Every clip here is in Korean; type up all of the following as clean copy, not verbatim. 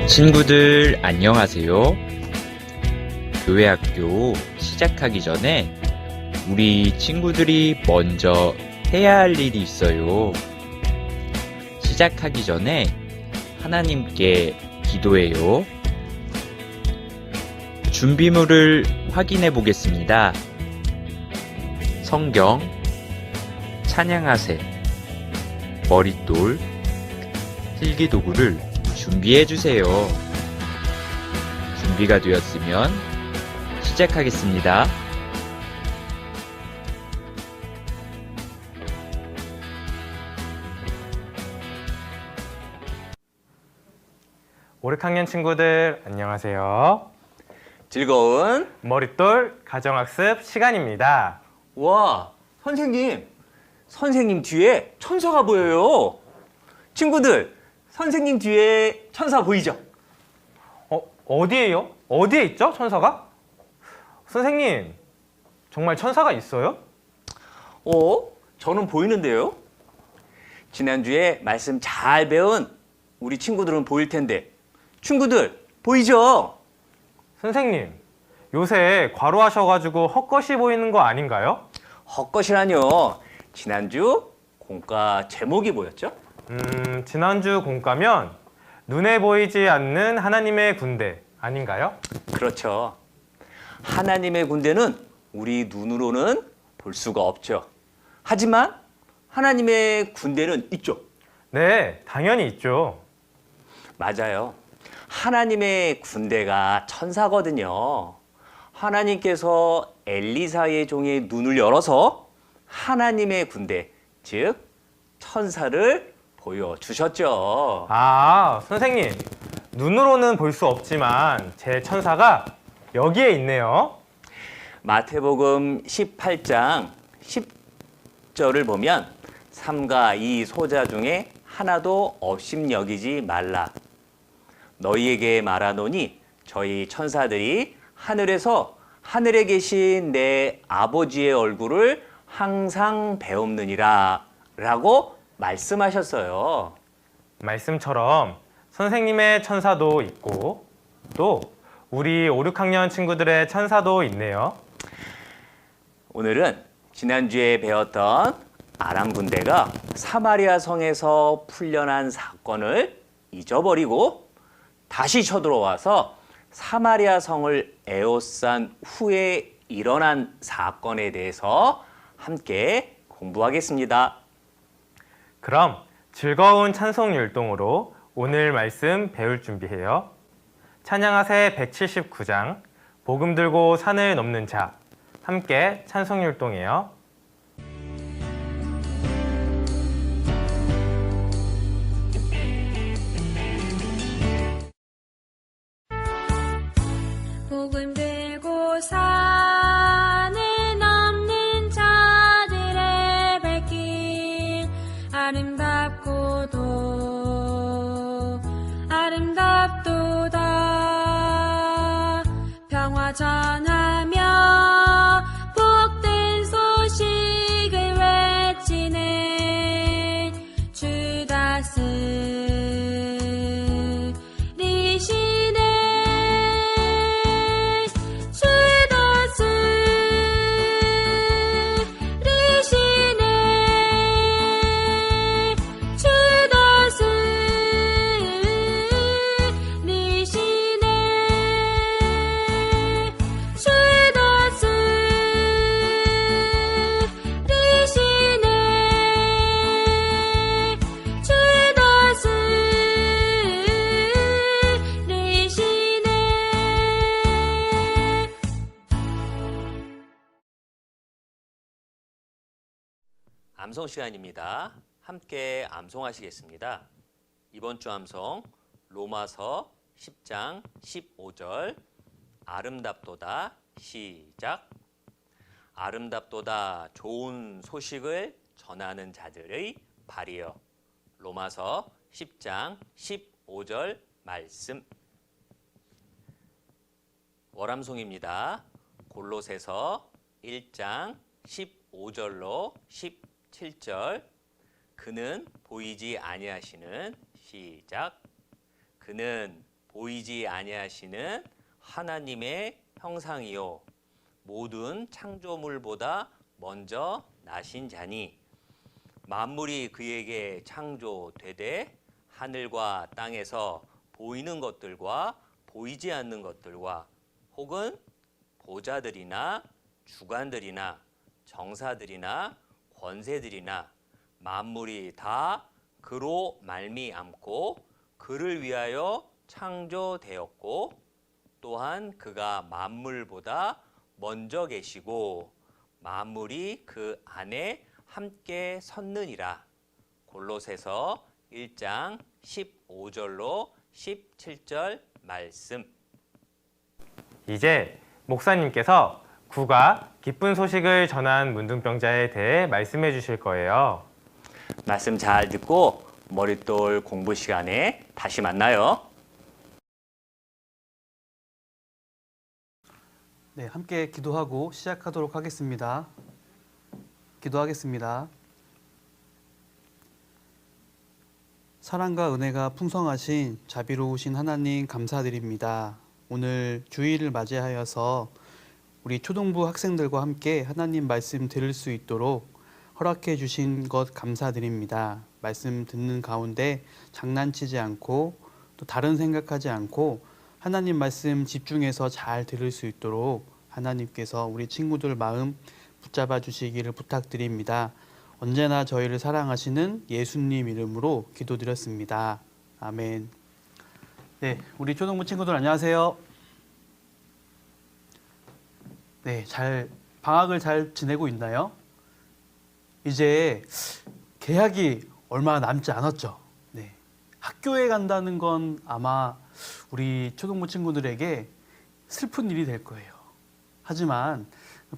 친구들 안녕하세요. 교회 학교 시작하기 전에 우리 친구들이 먼저 해야 할 일이 있어요. 시작하기 전에 하나님께 기도해요. 준비물을 확인해 보겠습니다. 성경, 찬양하세, 머릿돌, 필기도구를 준비해 주세요. 준비가 되었으면 시작하겠습니다. 오 6학년 친구들 안녕하세요. 즐거운 머릿돌 가정학습 시간입니다. 와, 선생님 뒤에 천사가 보여요. 친구들, 선생님 뒤에 천사 보이죠? 어디에요? 어디에 있죠, 천사가? 선생님, 정말 천사가 있어요? 저는 보이는데요. 지난주에 말씀 잘 배운 우리 친구들은 보일 텐데 친구들 보이죠? 선생님, 요새 과로하셔가지고 헛것이 보이는 거 아닌가요? 헛것이라뇨. 지난주 공과 제목이 뭐였죠? 지난주 공과면 눈에 보이지 않는 하나님의 군대 아닌가요? 그렇죠. 하나님의 군대는 우리 눈으로는 볼 수가 없죠. 하지만 하나님의 군대는 있죠. 네, 당연히 있죠. 맞아요. 하나님의 군대가 천사거든요. 하나님께서 엘리사의 종의 눈을 열어서 하나님의 군대, 즉 천사를 보여주셨죠. 선생님, 눈으로는 볼 수 없지만 제 천사가 여기에 있네요. 마태복음 18장 10절을 보면 삼가 이 소자 중에 하나도 업심여기지 말라. 너희에게 말하노니 저희 천사들이 하늘에서 하늘에 계신 내 아버지의 얼굴을 항상 배웁느니라 라고 말씀하셨어요. 말씀처럼 선생님의 천사도 있고 또 우리 5, 6학년 친구들의 천사도 있네요. 오늘은 지난주에 배웠던 아람 군대가 사마리아 성에서 풀려난 사건을 잊어버리고 다시 쳐들어와서 사마리아 성을 에워싼 후에 일어난 사건에 대해서 함께 공부하겠습니다. 그럼 즐거운 찬송 율동으로 오늘 말씀 배울 준비해요. 찬양하세 179장 복음 들고 산을 넘는 자 함께 찬송 율동해요. 복음 들고 산을 넘는 자들의 발길 아름답고도 아름답도다. 평화 전하며 복된 소식을 외치는 주 다스리시네. 주 다스리시네. 주 다스리시네. 주 다스리시네. 주 다스리시네. 암송 시간입니다. 함께 암송하시겠습니다. 이번 주 암송 로마서 10장 15절 아름답도다. 시작. 아름답도다 좋은 소식을 전하는 자들의 발이여. 로마서 10장 15절 말씀. 월암송입니다. 골로새서 1장 15절로 17절. 그는 보이지 아니하시는 시작. 그는 보이지 아니하시는 하나님의 형상이요 모든 창조물보다 먼저 나신 자니 만물이 그에게 창조되되 하늘과 땅에서 보이는 것들과 보이지 않는 것들과 혹은 보좌들이나 주관들이나 정사들이나 권세들이나 만물이 다 그로 말미암고 그를 위하여 창조되었고 또한 그가 만물보다 먼저 계시고 만물이 그 안에 함께 섰느니라. 골로새서 1장 15절로 17절 말씀. 이제 목사님께서 구가 기쁜 소식을 전한 문둥병자에 대해 말씀해 주실 거예요. 말씀 잘 듣고 머릿돌 공부 시간에 다시 만나요. 네, 함께 기도하고 시작하도록 하겠습니다. 기도하겠습니다. 사랑과 은혜가 풍성하신 자비로우신 하나님 감사드립니다. 오늘 주일을 맞이하여서 우리 초등부 학생들과 함께 하나님 말씀 들을 수 있도록 허락해 주신 것 감사드립니다. 말씀 듣는 가운데 장난치지 않고 또 다른 생각하지 않고 하나님 말씀 집중해서 잘 들을 수 있도록 하나님께서 우리 친구들 마음 붙잡아 주시기를 부탁드립니다. 언제나 저희를 사랑하시는 예수님 이름으로 기도드렸습니다. 아멘. 네, 우리 초등부 친구들 안녕하세요. 네, 방학을 잘 지내고 있나요? 이제 개학이 얼마 남지 않았죠. 네, 학교에 간다는 건 아마 우리 초등부 친구들에게 슬픈 일이 될 거예요. 하지만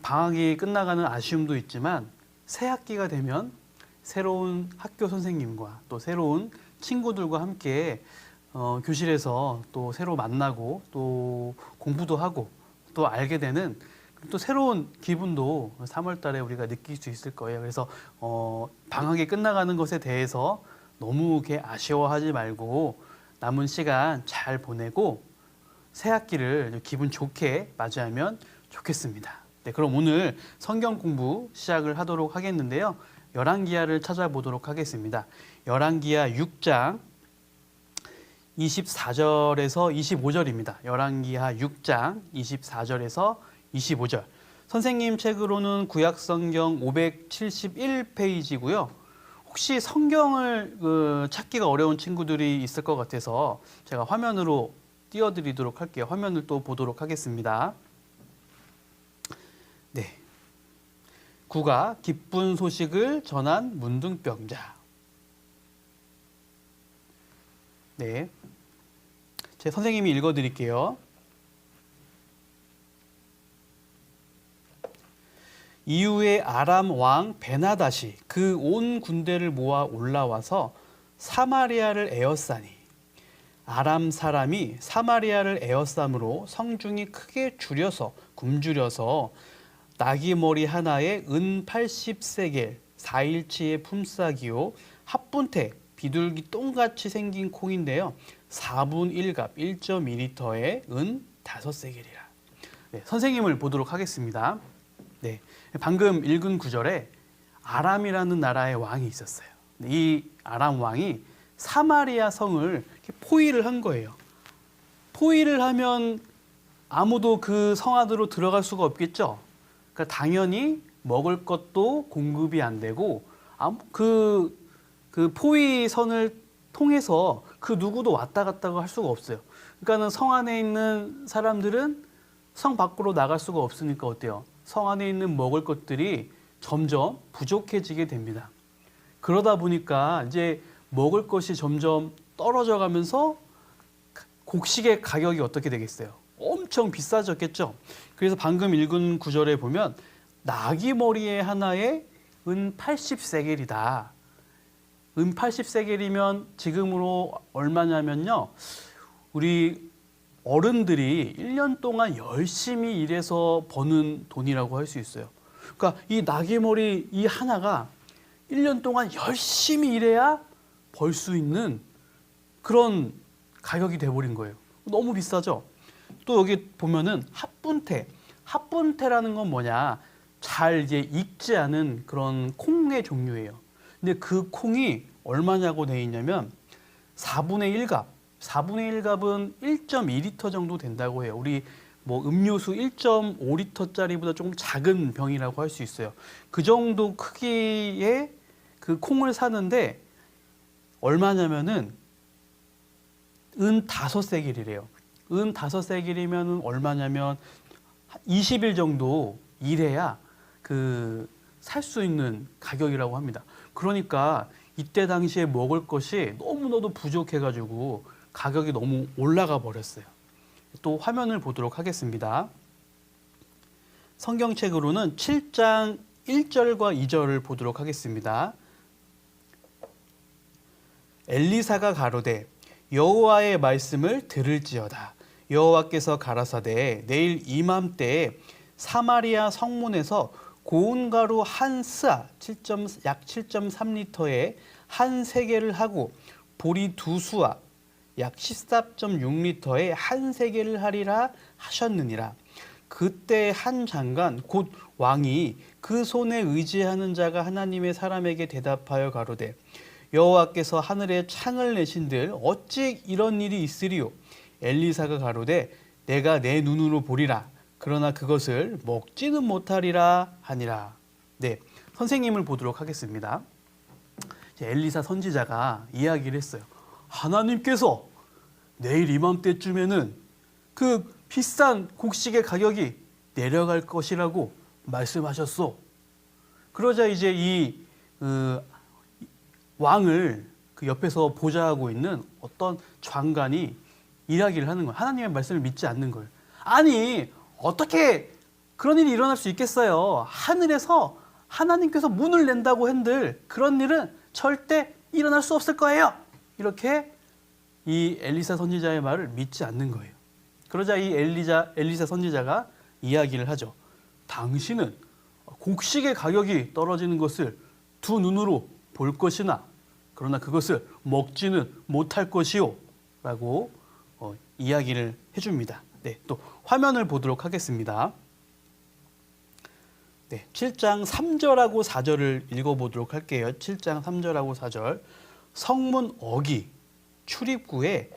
방학이 끝나가는 아쉬움도 있지만 새 학기가 되면 새로운 학교 선생님과 또 새로운 친구들과 함께 교실에서 또 새로 만나고 또 공부도 하고 또 알게 되는 또 새로운 기분도 3월 달에 우리가 느낄 수 있을 거예요. 그래서 방학이 끝나가는 것에 대해서 너무 이렇게 아쉬워하지 말고 남은 시간 잘 보내고 새 학기를 기분 좋게 맞이하면 좋겠습니다. 네, 그럼 오늘 성경 공부 시작을 하도록 하겠는데요. 열왕기하를 찾아보도록 하겠습니다. 열왕기하 6장 24절에서 25절입니다. 열왕기하 6장 24절에서 25절. 선생님 책으로는 구약성경 571페이지고요. 혹시 성경을 찾기가 어려운 친구들이 있을 것 같아서 제가 화면으로 띄워드리도록 할게요. 화면을 또 보도록 하겠습니다. 네, 구가 기쁜 소식을 전한 문둥병자. 네, 제 선생님이 읽어드릴게요. 이후에 아람 왕 베나닷이 그 온 군대를 모아 올라와서 사마리아를 에워싸니 아람 사람이 사마리아를 에워싸므로 성중이 크게 굶주려서 나귀 머리 하나에 은 80세겔 4일치의 품삯이요 합분태 비둘기 똥같이 생긴 콩인데요 4분 1갑 1.2리터에 은 5세겔이라. 네, 선생님을 보도록 하겠습니다. 네, 방금 읽은 구절에 아람이라는 나라의 왕이 있었어요. 이 아람 왕이 사마리아 성을 이렇게 포위를 한 거예요. 포위를 하면 아무도 그 성 안으로 들어갈 수가 없겠죠. 그러니까 당연히 먹을 것도 공급이 안 되고 그 포위선을 통해서 그 누구도 왔다 갔다 할 수가 없어요. 그러니까는 성 안에 있는 사람들은 성 밖으로 나갈 수가 없으니까 어때요? 성 안에 있는 먹을 것들이 점점 부족해지게 됩니다. 그러다 보니까 이제 먹을 것이 점점 떨어져 가면서 곡식의 가격이 어떻게 되겠어요? 엄청 비싸졌겠죠. 그래서 방금 읽은 구절에 보면 나귀 머리에 하나에 은 80세겔이다. 은 80세겔이면 지금으로 얼마냐면요. 우리 어른들이 1년 동안 열심히 일해서 버는 돈이라고 할 수 있어요. 그러니까 이 나귀 머리 이 하나가 1년 동안 열심히 일해야 벌 수 있는 그런 가격이 돼버린 거예요. 너무 비싸죠. 또 여기 보면은 합분태라는 건 뭐냐? 잘 이제 익지 않은 그런 콩의 종류예요. 근데 그 콩이 얼마냐고 돼 있냐면 4분의 1갑. 4분의 1갑은 1.2리터 정도 된다고 해요. 우리 뭐 음료수 1.5리터짜리보다 조금 작은 병이라고 할 수 있어요. 그 정도 크기의 그 콩을 사는데 얼마냐면은 은 5세겔이래요. 은 5세겔이면 얼마냐면 20일 정도 일해야 그 살 수 있는 가격이라고 합니다. 그러니까 이때 당시에 먹을 것이 너무나도 부족해가지고 가격이 너무 올라가 버렸어요. 또 화면을 보도록 하겠습니다. 성경책으로는 7장 1절과 2절을 보도록 하겠습니다. 엘리사가 가로되 여호와의 말씀을 들을지어다. 여호와께서 가라사대 내일 이맘때에 사마리아 성문에서 고운 가루 한 스아 약 7.3리터에 한 세겔을 하고 보리 두 수아 약 14.6리터에 한 세겔을 하리라 하셨느니라. 그때 한 장관 곧 왕이 그 손에 의지하는 자가 하나님의 사람에게 대답하여 가로되 여호와께서 하늘에 창을 내신들 어찌 이런 일이 있으리요. 엘리사가 가로되 내가 내 눈으로 보리라. 그러나 그것을 먹지는 못하리라 하니라. 네, 선생님을 보도록 하겠습니다. 엘리사 선지자가 이야기를 했어요. 하나님께서 내일 이맘때쯤에는 그 비싼 곡식의 가격이 내려갈 것이라고 말씀하셨소. 그러자 이제 이 왕을 그 옆에서 보좌하고 있는 어떤 장관이 이야기를 하는 거예요. 하나님의 말씀을 믿지 않는 거예요. 아니 어떻게 그런 일이 일어날 수 있겠어요. 하늘에서 하나님께서 문을 낸다고 한들 그런 일은 절대 일어날 수 없을 거예요. 이렇게 이 엘리사 선지자의 말을 믿지 않는 거예요. 그러자 이 엘리사 선지자가 이야기를 하죠. 당신은 곡식의 가격이 떨어지는 것을 두 눈으로 볼 것이나 그러나 그것을 먹지는 못할 것이요 라고 이야기를 해줍니다. 네, 또 화면을 보도록 하겠습니다. 네, 7장 3절하고 4절을 읽어보도록 할게요. 7장 3절하고 4절. 성문 어기 출입구에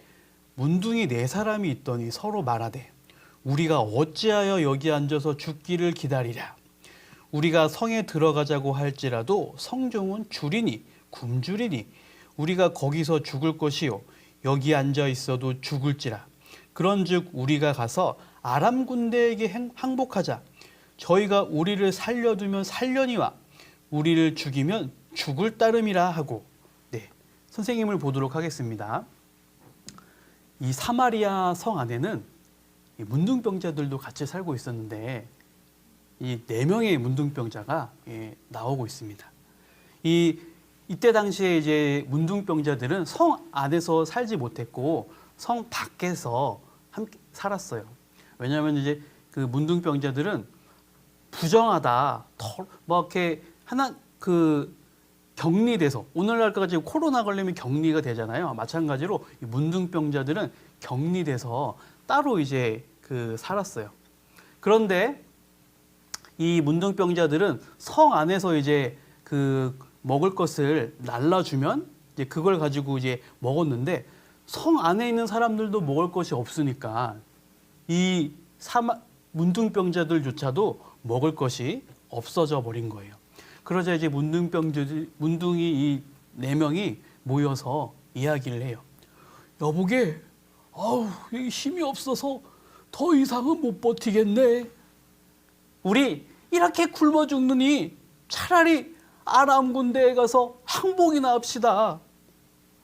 문둥이 4사람이 있더니 서로 말하되 우리가 어찌하여 여기 앉아서 죽기를 기다리랴. 우리가 성에 들어가자고 할지라도 성중은 줄이니 굶주리니 우리가 거기서 죽을 것이요 여기 앉아 있어도 죽을지라. 그런즉 우리가 가서 아람 군대에게 항복하자. 저희가 우리를 살려두면 살려니와 우리를 죽이면 죽을 따름이라 하고. 네, 선생님을 보도록 하겠습니다. 이 사마리아 성 안에는 이 문둥병자들도 같이 살고 있었는데 이 4명의 문둥병자가 나오고 있습니다. 이때 당시에 이제 문둥병자들은 성 안에서 살지 못했고 성 밖에서 함께 살았어요. 왜냐하면 이제 그 문둥병자들은 부정하다, 뭐 이렇게 격리돼서 오늘날까지 코로나 걸리면 격리가 되잖아요. 마찬가지로 이 문둥병자들은 격리돼서 따로 이제 살았어요. 그런데 이 문둥병자들은 성 안에서 이제 먹을 것을 날라주면 이제 그걸 가지고 이제 먹었는데 성 안에 있는 사람들도 먹을 것이 없으니까 이 문둥병자들조차도 먹을 것이 없어져 버린 거예요. 그러자 이제 문둥이 이 4명이 모여서 이야기를 해요. 여보게, 힘이 없어서 더 이상은 못 버티겠네. 우리 이렇게 굶어 죽느니 차라리 아람 군대에 가서 항복이나 합시다.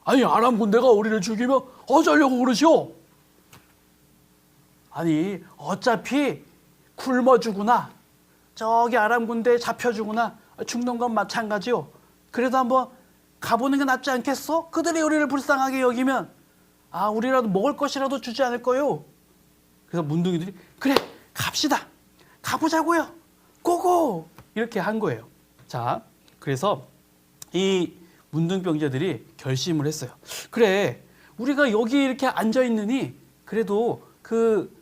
아니 아람 군대가 우리를 죽이면 어쩌려고 그러시오? 아니 어차피 굶어 죽으나 저기 아람 군대에 잡혀 죽으나 죽는 건 마찬가지요. 그래도 한번 가보는 게 낫지 않겠어? 그들이 우리를 불쌍하게 여기면 우리라도 먹을 것이라도 주지 않을 거요. 그래서 문둥이들이 그래 갑시다. 가보자고요. 고고! 이렇게 한 거예요. 자, 그래서 이 문둥병자들이 결심을 했어요. 그래, 우리가 여기 이렇게 앉아 있느니 그래도 그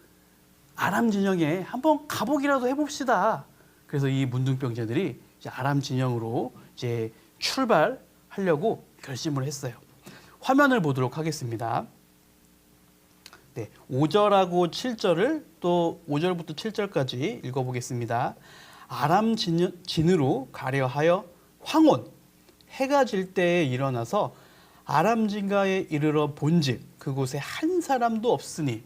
아람 진영에 한번 가보기라도 해봅시다. 그래서 이 문둥병자들이 이제 아람 진영으로 이제 출발하려고 결심을 했어요. 화면을 보도록 하겠습니다. 네, 5절하고 7절을 또 5절부터 7절까지 읽어보겠습니다. 아람 진으로 가려하여 황혼 해가 질 때에 일어나서 아람 진가에 이르러 본즉 그곳에 한 사람도 없으니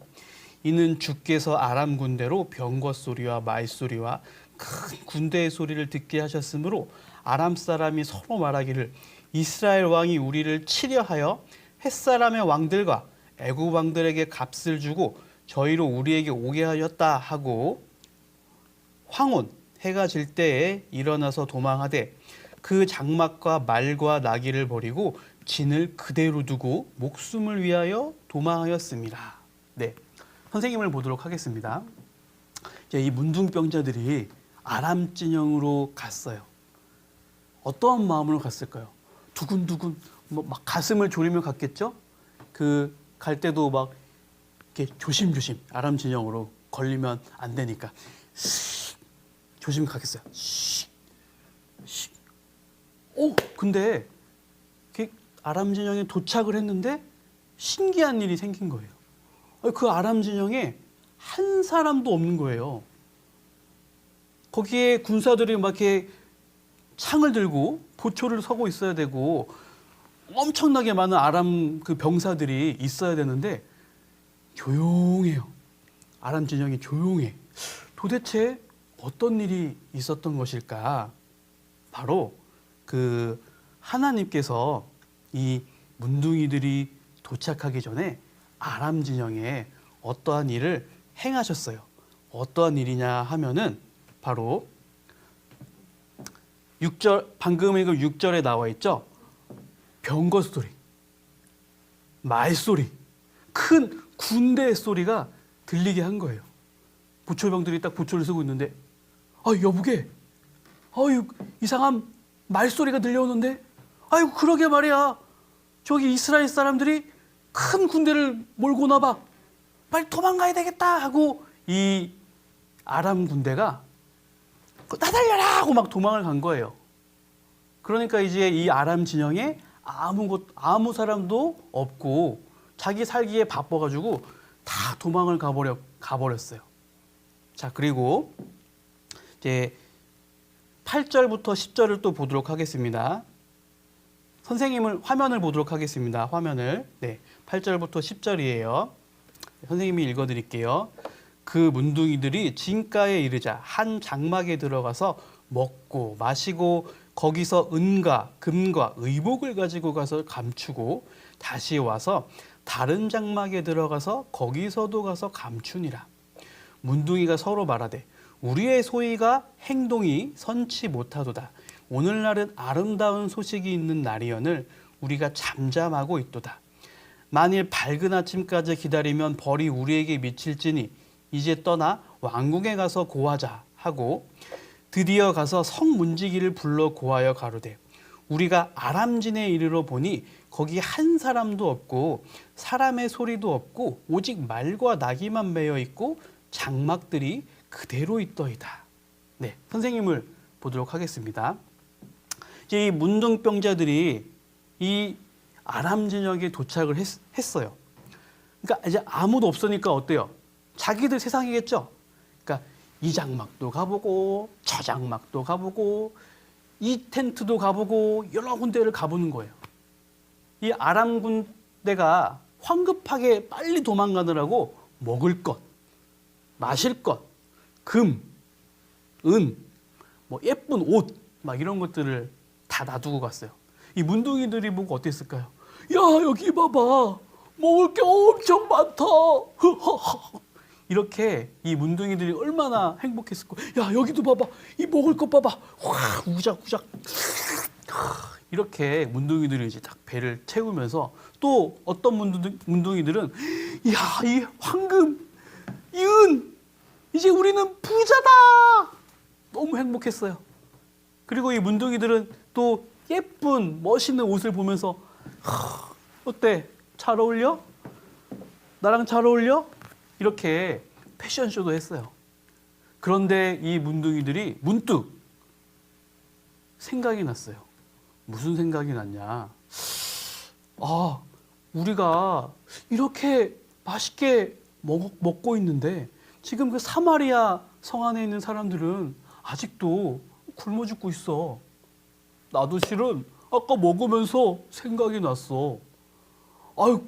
이는 주께서 아람 군대로 병거 소리와 말소리와 큰 군대의 소리를 듣게 하셨으므로 아람 사람이 서로 말하기를 이스라엘 왕이 우리를 치려 하여 햇사람의 왕들과 애굽 왕들에게 값을 주고 저희로 우리에게 오게 하였다 하고 황혼 해가 질 때에 일어나서 도망하되 그 장막과 말과 나귀를 버리고 진을 그대로 두고 목숨을 위하여 도망하였습니다. 네, 선생님을 보도록 하겠습니다. 이제 이 문둥병자들이 아람 진영으로 갔어요. 어떤 마음으로 갔을까요? 두근두근 막 가슴을 졸이며 갔겠죠? 그 갈 때도 막 이렇게 조심조심 아람 진영으로 걸리면 안 되니까 조심 가겠어요. 근데 아람 진영에 도착을 했는데 신기한 일이 생긴 거예요. 그 아람 진영에 한 사람도 없는 거예요. 거기에 군사들이 막 이렇게 창을 들고 보초를 서고 있어야 되고 엄청나게 많은 아람 그 병사들이 있어야 되는데 조용해요. 아람 진영이 조용해. 도대체 어떤 일이 있었던 것일까? 바로 그 하나님께서 이 문둥이들이 도착하기 전에 아람 진영에 어떠한 일을 행하셨어요. 어떠한 일이냐 하면은 바로 6절, 방금 읽은 6절에 나와 있죠. 병거 소리, 말소리, 큰 군대 소리가 들리게 한 거예요. 부초병들이 딱 부초를 쓰고 있는데 여보게 이상한 말소리가 들려오는데 아이고 그러게 말이야. 저기 이스라엘 사람들이 큰 군대를 몰고 나봐. 빨리 도망가야 되겠다 하고 이 아람 군대가 나달려라 하고 막 도망을 간 거예요. 그러니까 이제 이 아람 진영에 아무 사람도 없고 자기 살기에 바빠가지고 다 도망을 가버렸어요. 자, 그리고 이제 8절부터 10절을 또 보도록 하겠습니다. 선생님을 화면을 보도록 하겠습니다. 화면을. 네, 8절부터 10절이에요. 선생님이 읽어드릴게요. 그 문둥이들이 진가에 이르자 한 장막에 들어가서 먹고 마시고 거기서 은과 금과 의복을 가지고 가서 감추고 다시 와서 다른 장막에 들어가서 거기서도 가서 감추니라. 문둥이가 서로 말하되 우리의 소위가 행동이 선치 못하도다. 오늘날은 아름다운 소식이 있는 날이언을 우리가 잠잠하고 있도다. 만일 밝은 아침까지 기다리면 벌이 우리에게 미칠지니 이제 떠나 왕궁에 가서 고하자 하고 드디어 가서 성문지기를 불러 고하여 가로되 우리가 아람진에 이르러 보니 거기 한 사람도 없고 사람의 소리도 없고 오직 말과 나귀만 매여 있고 장막들이 그대로 있더이다. 네, 선생님을 보도록 하겠습니다. 이제 이 문둥병자들이 이 아람 진영에 도착을 했어요. 그러니까 이제 아무도 없으니까 어때요? 자기들 세상이겠죠. 그러니까 이 장막도 가보고 저 장막도 가보고 이 텐트도 가보고 여러 군데를 가보는 거예요. 이 아람 군대가 황급하게 빨리 도망가느라고 먹을 것, 마실 것, 금, 은, 뭐 예쁜 옷, 막 이런 것들을 다 놔두고 갔어요. 이 문둥이들이 보고 어땠을까요? 야, 여기 봐봐. 먹을 게 엄청 많다. 이렇게 이 문둥이들이 얼마나 행복했을 거야. 야, 여기도 봐봐. 이 먹을 것 봐봐. 와, 우작우작. 이렇게 문둥이들이 이제 딱 배를 채우면서 또 어떤 문둥이들은 야, 이 황금, 이 은, 이제 우리는 부자다. 너무 행복했어요. 그리고 이 문둥이들은 또 예쁜 멋있는 옷을 보면서 어때? 잘 어울려? 나랑 잘 어울려? 이렇게 패션쇼도 했어요. 그런데 이 문둥이들이 문득 생각이 났어요. 무슨 생각이 났냐? 아, 우리가 이렇게 맛있게 먹고 있는데 지금 그 사마리아 성 안에 있는 사람들은 아직도 굶어 죽고 있어. 나도 실은 아까 먹으면서 생각이 났어. 아유,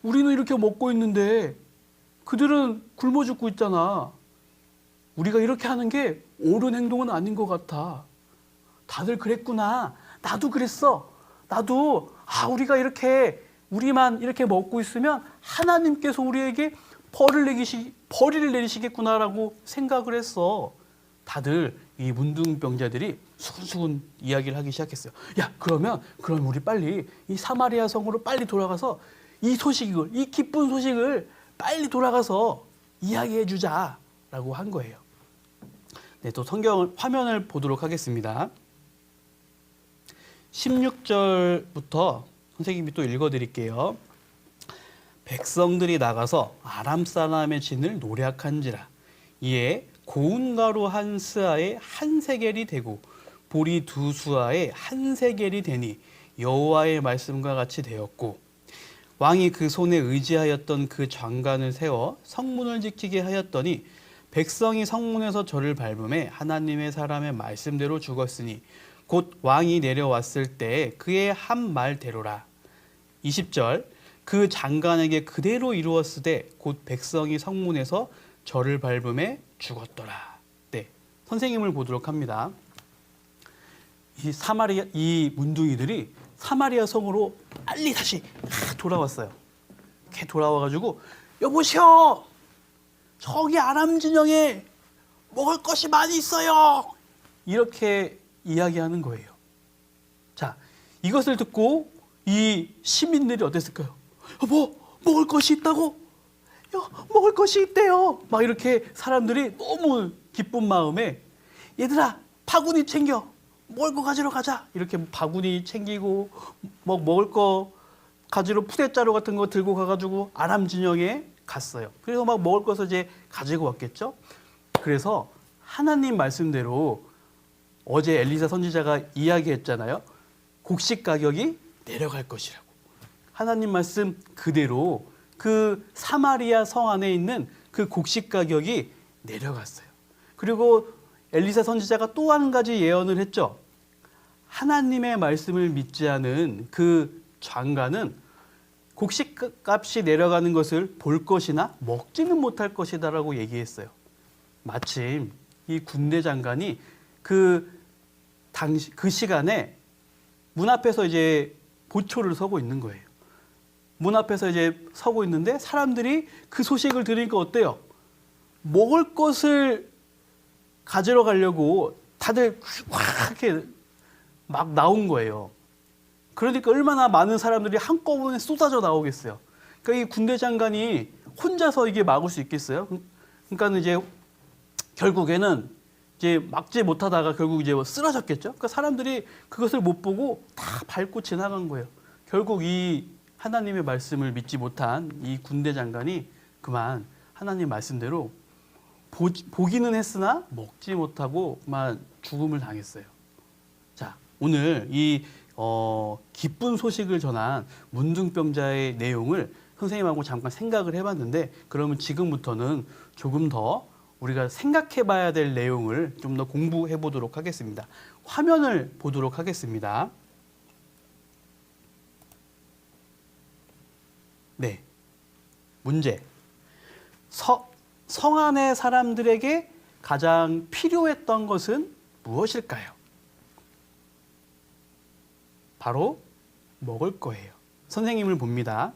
우리는 이렇게 먹고 있는데 그들은 굶어 죽고 있잖아. 우리가 이렇게 하는 게 옳은 행동은 아닌 것 같아. 다들 그랬구나. 나도 그랬어. 나도 우리가 이렇게 우리만 이렇게 먹고 있으면 하나님께서 우리에게 벌을 내리시겠구나라고 생각을 했어. 다들 이 문둥병자들이 수근수근 이야기를 하기 시작했어요. 야, 그럼 우리 빨리 이 사마리아 성으로 빨리 돌아가서 이 기쁜 소식을 빨리 돌아가서 이야기해 주자라고 한 거예요. 네, 또 성경 화면을 보도록 하겠습니다. 16절부터 선생님이 또 읽어드릴게요. 백성들이 나가서 아람 사람의 진을 노략한지라. 이에 고운 가루 한 스아에 한 세겔이 되고 보리 두 수아에 한 세겔이 되니 여호와의 말씀과 같이 되었고, 왕이 그 손에 의지하였던 그 장관을 세워 성문을 지키게 하였더니 백성이 성문에서 저를 밟음에 하나님의 사람의 말씀대로 죽었으니 곧 왕이 내려왔을 때 그의 한 말대로라. 20절, 그 장관에게 그대로 이루었으되 곧 백성이 성문에서 저를 밟음에 죽었더라. 네, 선생님을 보도록 합니다. 이 문둥이들이 사마리아 성으로 빨리 다시 돌아왔어요. 이렇게 돌아와가지고 여보시오, 저기 아람 진영에 먹을 것이 많이 있어요. 이렇게 이야기하는 거예요. 자, 이것을 듣고 이 시민들이 어땠을까요? 먹을 것이 있다고? 먹을 것이 있대요. 막 이렇게 사람들이 너무 기쁜 마음에 얘들아, 바구니 챙겨. 먹을 거 가지러 가자. 이렇게 바구니 챙기고 먹을 거 가지러 푸대자루 같은 거 들고 가가지고 아람 진영에 갔어요. 그래서 막 먹을 것을 이제 가지고 왔겠죠. 그래서 하나님 말씀대로 어제 엘리사 선지자가 이야기했잖아요. 곡식 가격이 내려갈 것이라고. 하나님 말씀 그대로 그 사마리아 성 안에 있는 그 곡식 가격이 내려갔어요. 그리고 엘리사 선지자가 또 한 가지 예언을 했죠. 하나님의 말씀을 믿지 않은 그 장관은 곡식값이 내려가는 것을 볼 것이나 먹지는 못할 것이다라고 얘기했어요. 마침 이 군대 장관이 그 시간에 문 앞에서 이제 보초를 서고 있는 거예요. 문 앞에서 이제 서고 있는데 사람들이 그 소식을 들으니까 어때요? 먹을 것을 가지러 가려고 다들 이렇게 막 나온 거예요. 그러니까 얼마나 많은 사람들이 한꺼번에 쏟아져 나오겠어요. 그러니까 이 군대 장관이 혼자서 이게 막을 수 있겠어요? 그러니까 이제 결국에는 이제 막지 못하다가 결국 이제 쓰러졌겠죠. 그러니까 사람들이 그것을 못 보고 다 밟고 지나간 거예요. 결국 이 하나님의 말씀을 믿지 못한 이 군대 장관이 그만 하나님 말씀대로 보기는 했으나 먹지 못하고 그만 죽음을 당했어요. 자, 오늘 이 기쁜 소식을 전한 문둥병자의 내용을 선생님하고 잠깐 생각을 해봤는데, 그러면 지금부터는 조금 더 우리가 생각해 봐야 될 내용을 좀 더 공부해 보도록 하겠습니다. 화면을 보도록 하겠습니다. 네. 문제. 성 안의 사람들에게 가장 필요했던 것은 무엇일까요? 바로 먹을 거예요. 선생님을 봅니다.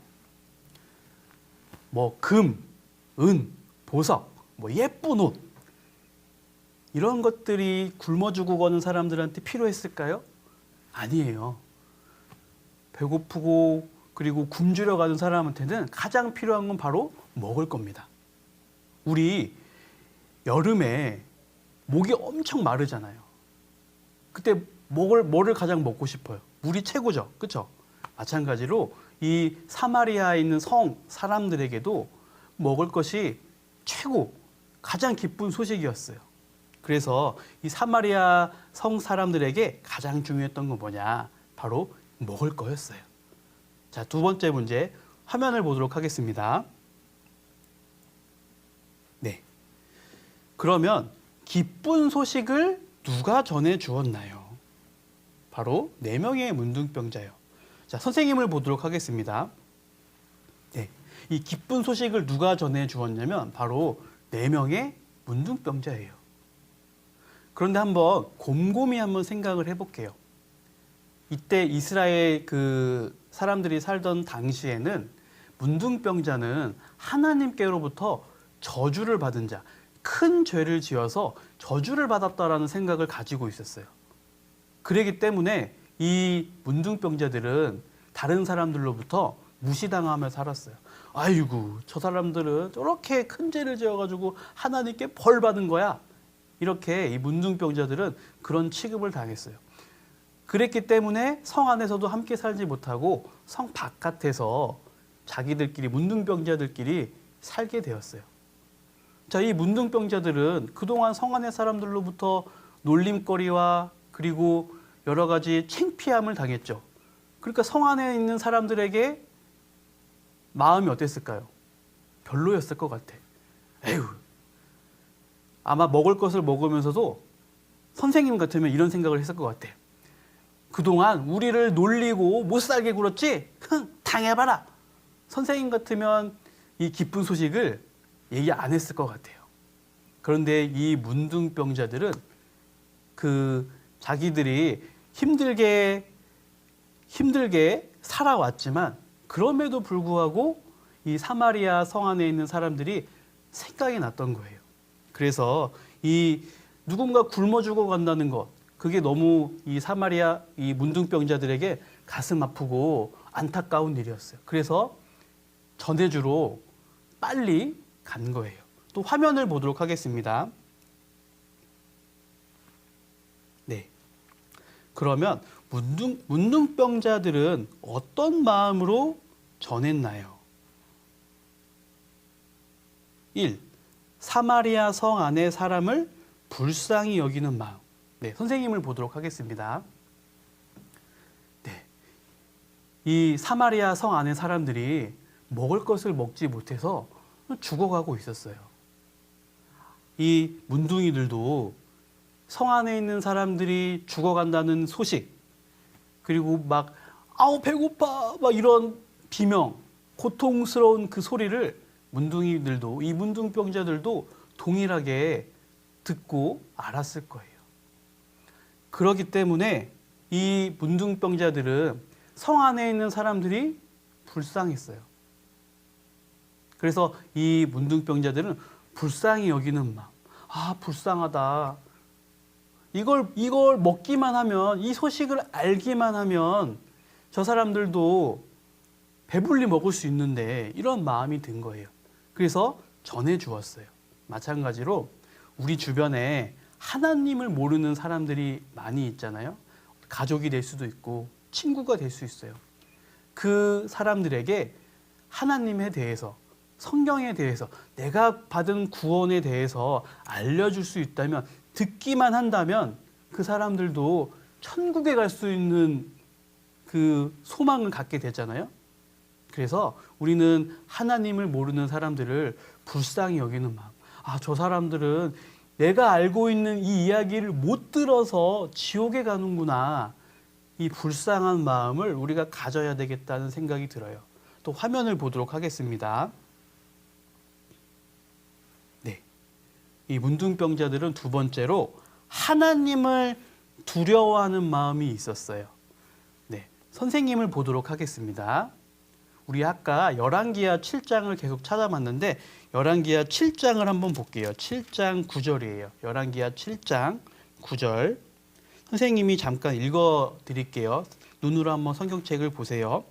금, 은, 보석, 예쁜 옷, 이런 것들이 굶어 죽어가는 사람들한테 필요했을까요? 아니에요. 배고프고 그리고 굶주려 가는 사람한테는 가장 필요한 건 바로 먹을 겁니다. 우리 여름에 목이 엄청 마르잖아요. 그때 뭐를 가장 먹고 싶어요? 물이 최고죠. 그렇죠? 마찬가지로 이 사마리아에 있는 성 사람들에게도 먹을 것이 최고 가장 기쁜 소식이었어요. 그래서 이 사마리아 성 사람들에게 가장 중요했던 건 뭐냐? 바로 먹을 거였어요. 자, 두 번째 문제 화면을 보도록 하겠습니다. 네. 그러면 기쁜 소식을 누가 전해 주었나요? 바로 4명의 문둥병자요. 자, 선생님을 보도록 하겠습니다. 네. 이 기쁜 소식을 누가 전해 주었냐면 바로 4명의 문둥병자예요. 그런데 한번 곰곰이 한번 생각을 해볼게요. 이때 이스라엘 그 사람들이 살던 당시에는 문둥병자는 하나님께로부터 저주를 받은 자, 큰 죄를 지어서 저주를 받았다라는 생각을 가지고 있었어요. 그렇기 때문에 이 문둥병자들은 다른 사람들로부터 무시당하며 살았어요. 아이고, 저 사람들은 저렇게 큰 죄를 지어가지고 하나님께 벌 받은 거야. 이렇게 이 문둥병자들은 그런 취급을 당했어요. 그랬기 때문에 성 안에서도 함께 살지 못하고 성 바깥에서 자기들끼리 문둥병자들끼리 살게 되었어요. 자, 이 문둥병자들은 그동안 성 안의 사람들로부터 놀림거리와 그리고 여러 가지 창피함을 당했죠. 그러니까 성 안에 있는 사람들에게 마음이 어땠을까요? 별로였을 것 같아. 에휴, 아마 먹을 것을 먹으면서도 선생님 같으면 이런 생각을 했을 것 같아. 그동안 우리를 놀리고 못 살게 굴었지? 흥, 당해봐라. 선생님 같으면 이 기쁜 소식을 얘기 안 했을 것 같아요. 그런데 이 문둥병자들은 그 자기들이 힘들게 살아왔지만 그럼에도 불구하고 이 사마리아 성 안에 있는 사람들이 생각이 났던 거예요. 그래서 이 누군가 굶어 죽어간다는 것, 그게 너무 이 사마리아 이 문둥병자들에게 가슴 아프고 안타까운 일이었어요. 그래서 전해주러 빨리 간 거예요. 또 화면을 보도록 하겠습니다. 네. 그러면 문둥병자들은 어떤 마음으로 전했나요? 1. 사마리아 성 안의 사람을 불쌍히 여기는 마음. 네, 선생님을 보도록 하겠습니다. 네. 이 사마리아 성 안의 사람들이 먹을 것을 먹지 못해서 죽어가고 있었어요. 이 문둥이들도 성 안에 있는 사람들이 죽어간다는 소식, 그리고 막 아우 배고파 막 이런 비명, 고통스러운 그 소리를 문둥이들도, 이 문둥병자들도 동일하게 듣고 알았을 거예요. 그렇기 때문에 이 문둥병자들은 성 안에 있는 사람들이 불쌍했어요. 그래서 이 문둥병자들은 불쌍히 여기는 마음. 아, 불쌍하다. 이걸 먹기만 하면, 이 소식을 알기만 하면 저 사람들도 배불리 먹을 수 있는데, 이런 마음이 든 거예요. 그래서 전해 주었어요. 마찬가지로 우리 주변에 하나님을 모르는 사람들이 많이 있잖아요. 가족이 될 수도 있고 친구가 될 수 있어요. 그 사람들에게 하나님에 대해서, 성경에 대해서, 내가 받은 구원에 대해서 알려줄 수 있다면, 듣기만 한다면 그 사람들도 천국에 갈 수 있는 그 소망을 갖게 되잖아요. 그래서 우리는 하나님을 모르는 사람들을 불쌍히 여기는 마음. 아, 저 사람들은 내가 알고 있는 이 이야기를 못 들어서 지옥에 가는구나. 이 불쌍한 마음을 우리가 가져야 되겠다는 생각이 들어요. 또 화면을 보도록 하겠습니다. 네. 이 문둥병자들은 두 번째로 하나님을 두려워하는 마음이 있었어요. 네. 선생님을 보도록 하겠습니다. 우리 아까 열왕기하 7장을 계속 찾아봤는데 열왕기하 7장을 한번 볼게요. 7장 9절이에요. 열왕기하 7장 9절. 선생님이 잠깐 읽어 드릴게요. 눈으로 한번 성경책을 보세요.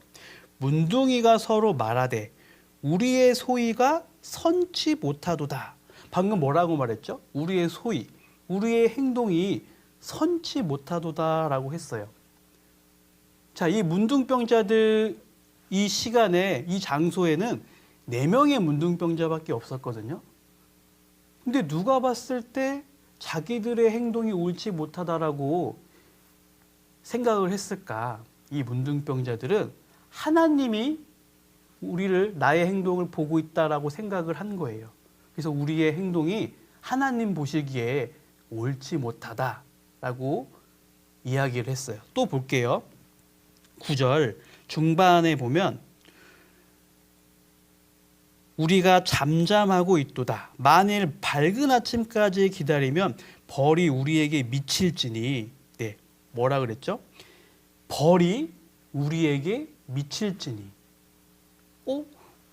문둥이가 서로 말하되 우리의 소위가 선치 못하도다. 방금 뭐라고 말했죠? 우리의 소위, 우리의 행동이 선치 못하도다라고 했어요. 자, 이 문둥병자들이 이 시간에 이 장소에는 4명의 문둥병자밖에 없었거든요. 근데 누가 봤을 때 자기들의 행동이 옳지 못하다라고 생각을 했을까? 이 문둥병자들은 하나님이 우리를 나의 행동을 보고 있다라고 생각을 한 거예요. 그래서 우리의 행동이 하나님 보시기에 옳지 못하다라고 이야기를 했어요. 또 볼게요. 9절 중반에 보면 우리가 잠잠하고 있도다. 만일 밝은 아침까지 기다리면 벌이 우리에게 미칠지니. 네, 뭐라 그랬죠? 벌이 우리에게 미칠지니.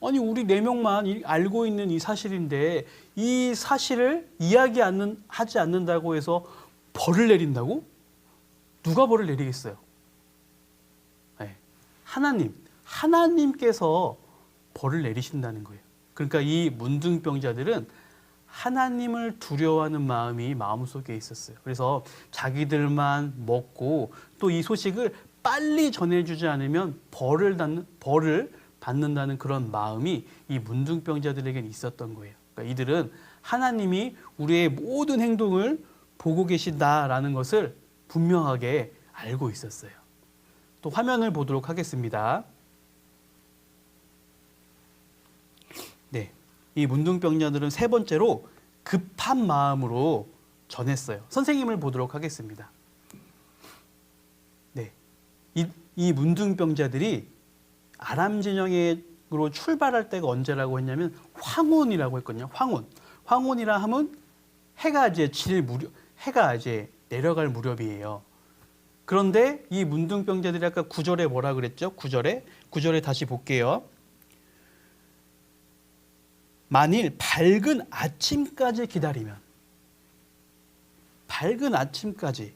아니 우리 4명만 알고 있는 이 사실인데 이 사실을 하지 않는다고 해서 벌을 내린다고? 누가 벌을 내리겠어요? 네, 하나님께서 벌을 내리신다는 거예요. 그러니까 이 문둥병자들은 하나님을 두려워하는 마음이 마음속에 있었어요. 그래서 자기들만 먹고 또 이 소식을 빨리 전해주지 않으면 벌을 받는다는 그런 마음이 이 문둥병자들에게는 있었던 거예요. 그러니까 이들은 하나님이 우리의 모든 행동을 보고 계신다라는 것을 분명하게 알고 있었어요. 또 화면을 보도록 하겠습니다. 네, 이 문둥병자들은 세 번째로 급한 마음으로 전했어요. 선생님을 보도록 하겠습니다. 네, 이 문둥병자들이 아람 진영으로 출발할 때가 언제라고 했냐면 황혼이라고 했거든요. 황혼이라 하면 해가 이제 내려갈 무렵이에요. 그런데 이 문둥병자들이 아까 9절에 뭐라 그랬죠? 9절에 다시 볼게요. 만일 밝은 아침까지 기다리면, 밝은 아침까지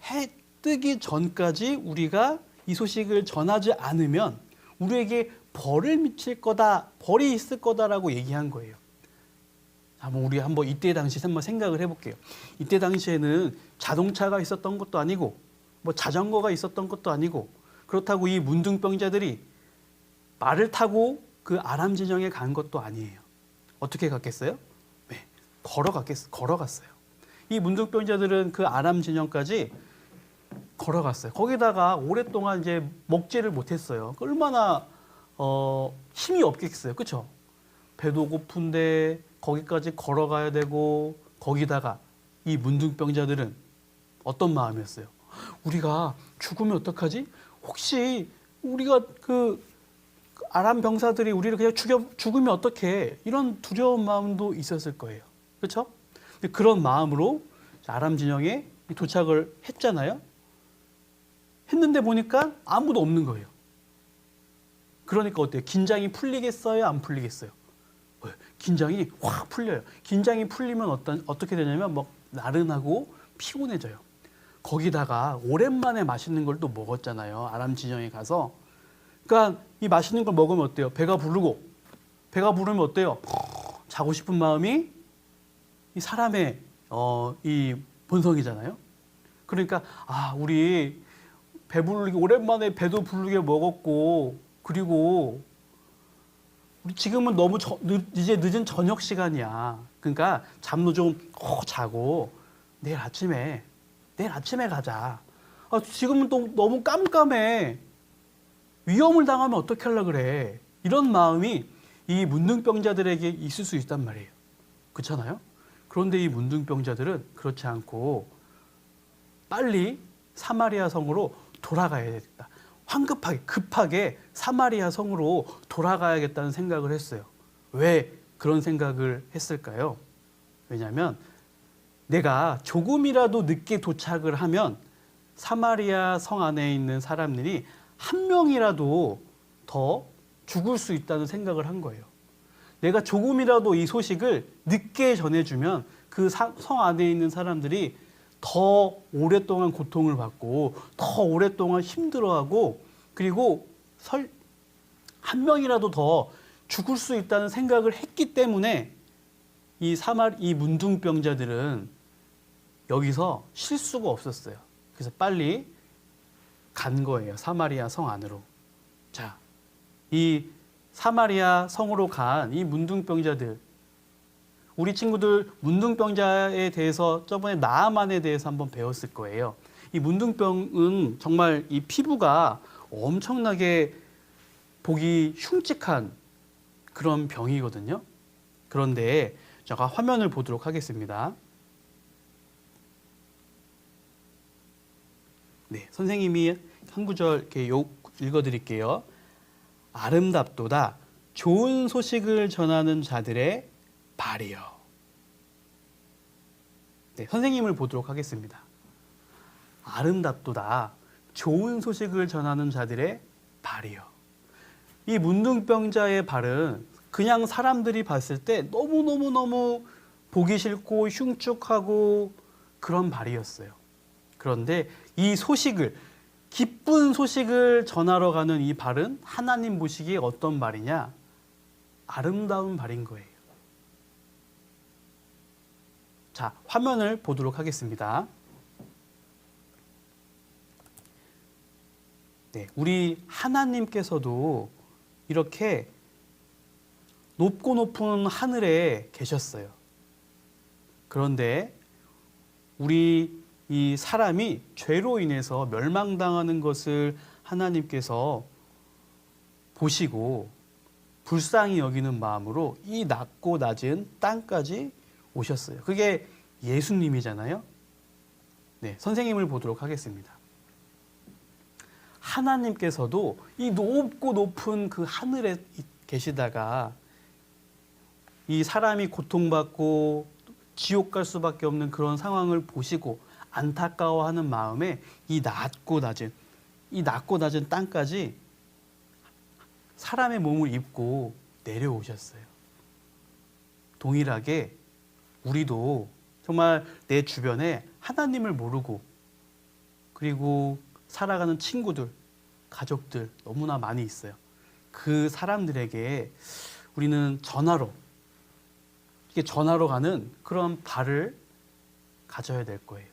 해 뜨기 전까지 우리가 이 소식을 전하지 않으면 우리에게 벌을 미칠 거다, 벌이 있을 거다라고 얘기한 거예요. 우리 한번 이때 당시 한번 생각을 해볼게요. 이때 당시에는 자동차가 있었던 것도 아니고 자전거가 있었던 것도 아니고 그렇다고 이 문둥병자들이 말을 타고 그 아람 진영에 간 것도 아니에요. 어떻게 갔겠어요? 네, 걸어갔어요. 이 문둥병자들은 그 아람 진영까지 걸어갔어요. 거기다가 오랫동안 이제 먹지를 못했어요. 얼마나 힘이 없겠어요, 그렇죠? 배도 고픈데 거기까지 걸어가야 되고 거기다가 이 문둥병자들은 어떤 마음이었어요? 우리가 죽으면 어떡하지? 혹시 우리가 그 아람 병사들이 우리를 그냥 죽으면 어떡해? 이런 두려운 마음도 있었을 거예요. 그렇죠? 그런 마음으로 아람 진영에 도착을 했잖아요. 했는데 보니까 아무도 없는 거예요. 그러니까 어때요? 긴장이 풀리겠어요? 안 풀리겠어요? 긴장이 확 풀려요. 긴장이 풀리면 어떻게 되냐면 막 나른하고 피곤해져요. 거기다가 오랜만에 맛있는 걸 또 먹었잖아요. 아람 진영에 가서. 그러니까 이 맛있는 걸 먹으면 어때요? 배가 부르면 어때요? 자고 싶은 마음이 이 사람의 이 본성이잖아요. 그러니까 우리 배부르게 오랜만에 배도 부르게 먹었고 그리고 우리 지금은 너무 이제 늦은 저녁 시간이야. 그러니까 잠도 좀 자고 내일 아침에 가자. 지금은 또 너무 깜깜해. 위험을 당하면 어떻게 하려고 그래. 이런 마음이 이 문둥병자들에게 있을 수 있단 말이에요. 그렇잖아요? 그런데 이 문둥병자들은 그렇지 않고 빨리 사마리아 성으로 돌아가야겠다. 급하게 사마리아 성으로 돌아가야겠다는 생각을 했어요. 왜 그런 생각을 했을까요? 왜냐하면 내가 조금이라도 늦게 도착을 하면 사마리아 성 안에 있는 사람들이 한 명이라도 더 죽을 수 있다는 생각을 한 거예요. 내가 조금이라도 이 소식을 늦게 전해주면 그 성 안에 있는 사람들이 더 오랫동안 고통을 받고 더 오랫동안 힘들어하고 그리고 한 명이라도 더 죽을 수 있다는 생각을 했기 때문에 이 문둥병자들은 여기서 쉴 수가 없었어요. 그래서 빨리 간 거예요. 사마리아 성 안으로. 자, 이 사마리아 성으로 간 이 문둥병자들, 우리 친구들 문둥병자에 대해서 저번에 나아만에 대해서 한번 배웠을 거예요. 이 문둥병은 정말 이 피부가 엄청나게 보기 흉측한 그런 병이거든요. 그런데 제가 화면을 보도록 하겠습니다. 네, 선생님이 한 구절 이렇게 읽어드릴게요. 아름답도다 좋은 소식을 전하는 자들의 발이요. 네, 선생님을 보도록 하겠습니다. 아름답도다 좋은 소식을 전하는 자들의 발이요. 이 문둥병자의 발은 그냥 사람들이 봤을 때 너무너무 보기 싫고 흉측하고 그런 발이었어요. 그런데 이 소식을, 기쁜 소식을 전하러 가는 이 발은 하나님 보시기에 어떤 발이냐? 아름다운 발인 거예요. 자, 화면을 보도록 하겠습니다. 네, 우리 하나님께서도 이렇게 높고 높은 하늘에 계셨어요. 그런데 우리 이 사람이 죄로 인해서 멸망당하는 것을 하나님께서 보시고 불쌍히 여기는 마음으로 이 낮고 낮은 땅까지 오셨어요. 그게 예수님이잖아요. 네, 선생님을 보도록 하겠습니다. 하나님께서도 이 높고 높은 그 하늘에 계시다가 이 사람이 고통받고 지옥 갈 수밖에 없는 그런 상황을 보시고 안타까워하는 마음에 이 낮고 낮은 땅까지 사람의 몸을 입고 내려오셨어요. 동일하게 우리도 정말 내 주변에 하나님을 모르고 그리고 살아가는 친구들, 가족들 너무나 많이 있어요. 그 사람들에게 우리는 전하러 가는 그런 발을 가져야 될 거예요.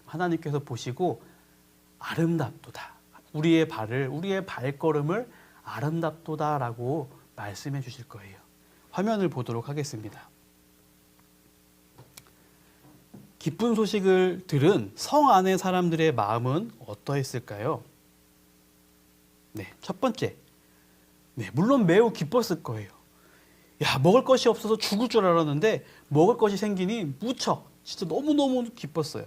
하나님께서 보시고 아름답도다. 우리의 발걸음을 아름답도다라고 말씀해 주실 거예요. 화면을 보도록 하겠습니다. 기쁜 소식을 들은 성 안의 사람들의 마음은 어떠했을까요? 네, 첫 번째. 네, 물론 매우 기뻤을 거예요. 야, 먹을 것이 없어서 죽을 줄 알았는데 먹을 것이 생기니 무척 진짜 너무너무 기뻤어요.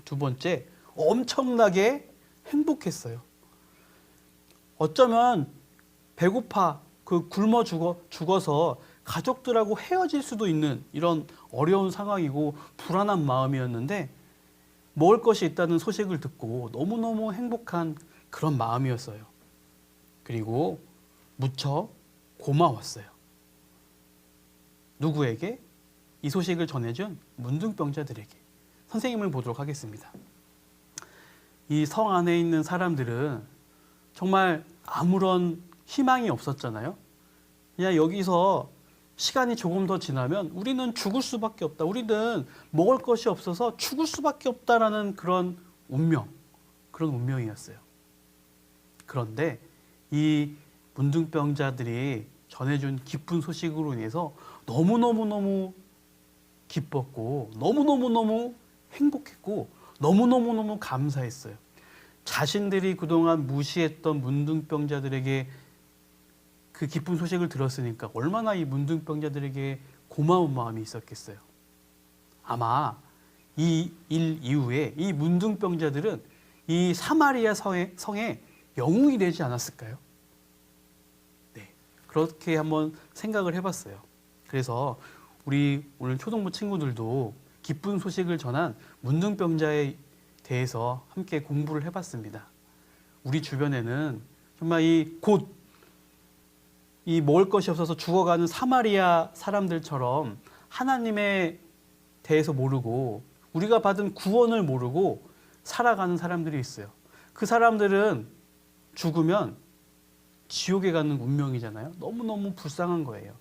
두 번째, 엄청나게 행복했어요. 어쩌면 배고파 굶어 죽어서 가족들하고 헤어질 수도 있는 이런 어려운 상황이고 불안한 마음이었는데 먹을 것이 있다는 소식을 듣고 너무너무 행복한 그런 마음이었어요. 그리고 무척 고마웠어요. 누구에게? 이 소식을 전해준 문둥병자들에게. 선생님을 보도록 하겠습니다. 이 성 안에 있는 사람들은 정말 아무런 희망이 없었잖아요. 그냥 여기서 시간이 조금 더 지나면 우리는 죽을 수밖에 없다. 우리는 먹을 것이 없어서 죽을 수밖에 없다라는 그런 운명이었어요. 그런데 이 문둥병자들이 전해준 기쁜 소식으로 인해서 너무너무 기뻤고 너무너무 행복했고 너무너무 감사했어요. 자신들이 그동안 무시했던 문둥병자들에게 그 기쁜 소식을 들었으니까 얼마나 이 문둥병자들에게 고마운 마음이 있었겠어요. 아마 이 일 이후에 이 문둥병자들은 이 사마리아 성에 영웅이 되지 않았을까요? 네, 그렇게 한번 생각을 해봤어요. 그래서 우리 오늘 초등부 친구들도 기쁜 소식을 전한 문둥병자에 대해서 함께 공부를 해봤습니다. 우리 주변에는 정말 이 먹을 것이 없어서 죽어가는 사마리아 사람들처럼 하나님에 대해서 모르고 우리가 받은 구원을 모르고 살아가는 사람들이 있어요. 그 사람들은 죽으면 지옥에 가는 운명이잖아요. 너무너무 불쌍한 거예요.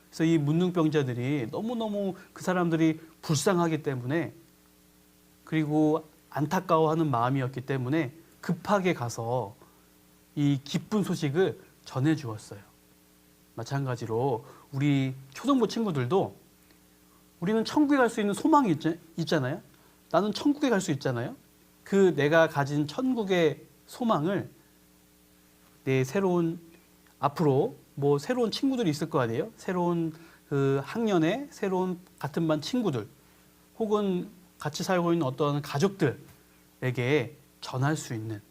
그래서 이 문둥병자들이 너무너무 그 사람들이 불쌍하기 때문에 그리고 안타까워하는 마음이었기 때문에 급하게 가서 이 기쁜 소식을 전해 주었어요. 마찬가지로 우리 초등부 친구들도 우리는 천국에 갈 수 있는 소망이 있잖아요. 나는 천국에 갈 수 있잖아요. 그 내가 가진 천국의 소망을 내 새로운 앞으로 뭐 새로운 친구들이 있을 거 아니에요. 새로운 그 학년에 새로운 같은 반 친구들 혹은 같이 살고 있는 어떤 가족들에게 전할 수 있는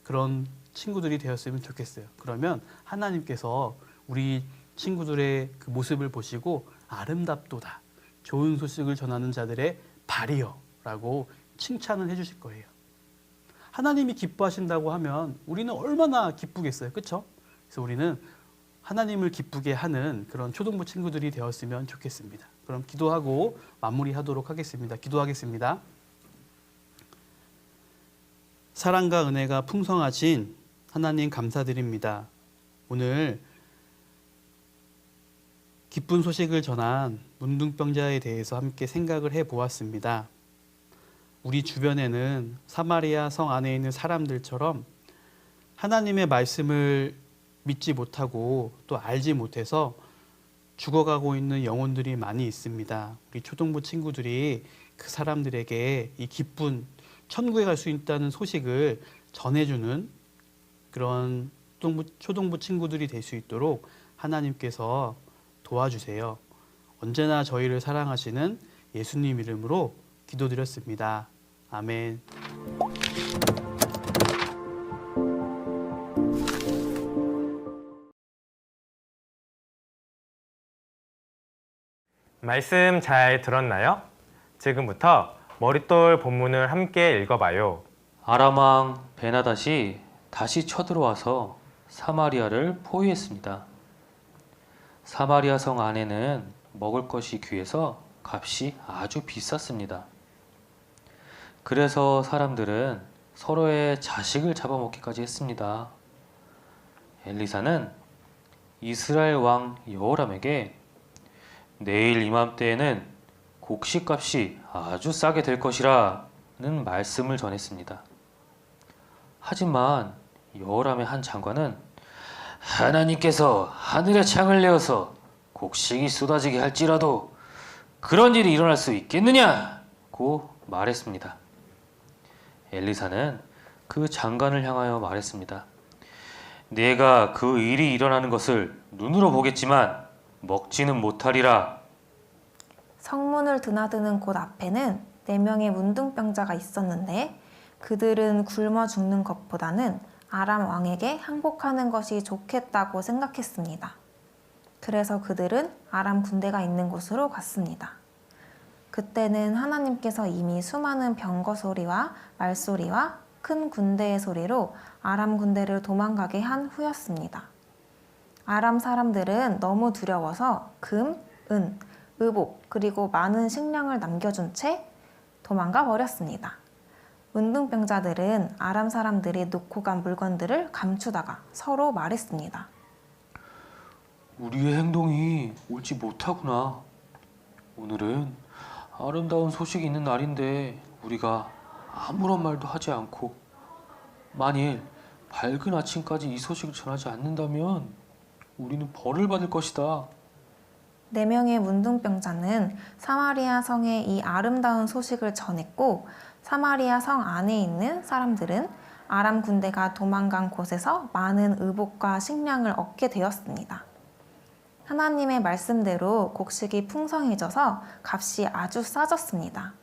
그런 친구들이 되었으면 좋겠어요. 그러면 하나님께서 우리 친구들의 그 모습을 보시고 아름답도다. 좋은 소식을 전하는 자들의 발이여라고 칭찬을 해주실 거예요. 하나님이 기뻐하신다고 하면 우리는 얼마나 기쁘겠어요. 그렇죠? 그래서 우리는 하나님을 기쁘게 하는 그런 초등부 친구들이 되었으면 좋겠습니다. 그럼 기도하고 마무리하도록 하겠습니다. 기도하겠습니다. 사랑과 은혜가 풍성하신 하나님 감사드립니다. 오늘 기쁜 소식을 전한 문둥병자에 대해서 함께 생각을 해보았습니다. 우리 주변에는 사마리아 성 안에 있는 사람들처럼 하나님의 말씀을 믿지 못하고 또 알지 못해서 죽어가고 있는 영혼들이 많이 있습니다. 우리 초등부 친구들이 그 사람들에게 이 기쁜 천국에 갈 수 있다는 소식을 전해주는 그런 초등부 친구들이 될 수 있도록 하나님께서 도와주세요. 언제나 저희를 사랑하시는 예수님 이름으로 기도드렸습니다. 아멘. 말씀 잘 들었나요? 지금부터 머릿돌 본문을 함께 읽어봐요. 아람 왕 베나닷이 다시 쳐들어와서 사마리아를 포위했습니다. 사마리아 성 안에는 먹을 것이 귀해서 값이 아주 비쌌습니다. 그래서 사람들은 서로의 자식을 잡아먹기까지 했습니다. 엘리사는 이스라엘 왕 여호람에게 내일 이맘때에는 곡식값이 아주 싸게 될 것이라는 말씀을 전했습니다. 하지만 여호람의 한 장관은 하나님께서 하늘의 창을 내어서 곡식이 쏟아지게 할지라도 그런 일이 일어날 수 있겠느냐고 말했습니다. 엘리사는 그 장관을 향하여 말했습니다. 내가 그 일이 일어나는 것을 눈으로 보겠지만 먹지는 못하리라. 성문을 드나드는 곳 앞에는 4명의 문둥병자가 있었는데 그들은 굶어 죽는 것보다는 아람 왕에게 항복하는 것이 좋겠다고 생각했습니다. 그래서 그들은 아람 군대가 있는 곳으로 갔습니다. 그때는 하나님께서 이미 수많은 병거 소리와 말소리와 큰 군대의 소리로 아람 군대를 도망가게 한 후였습니다. 아람 사람들은 너무 두려워서 금, 은, 의복 그리고 많은 식량을 남겨준 채 도망가 버렸습니다. 문둥병자들은 아람 사람들이 놓고 간 물건들을 감추다가 서로 말했습니다. 우리의 행동이 옳지 못하구나. 오늘은 아름다운 소식이 있는 날인데 우리가 아무런 말도 하지 않고 만일 밝은 아침까지 이 소식을 전하지 않는다면 우리는 벌을 받을 것이다. 4명의 문둥병자는 사마리아 성에 이 아름다운 소식을 전했고 사마리아 성 안에 있는 사람들은 아람 군대가 도망간 곳에서 많은 의복과 식량을 얻게 되었습니다. 하나님의 말씀대로 곡식이 풍성해져서 값이 아주 싸졌습니다.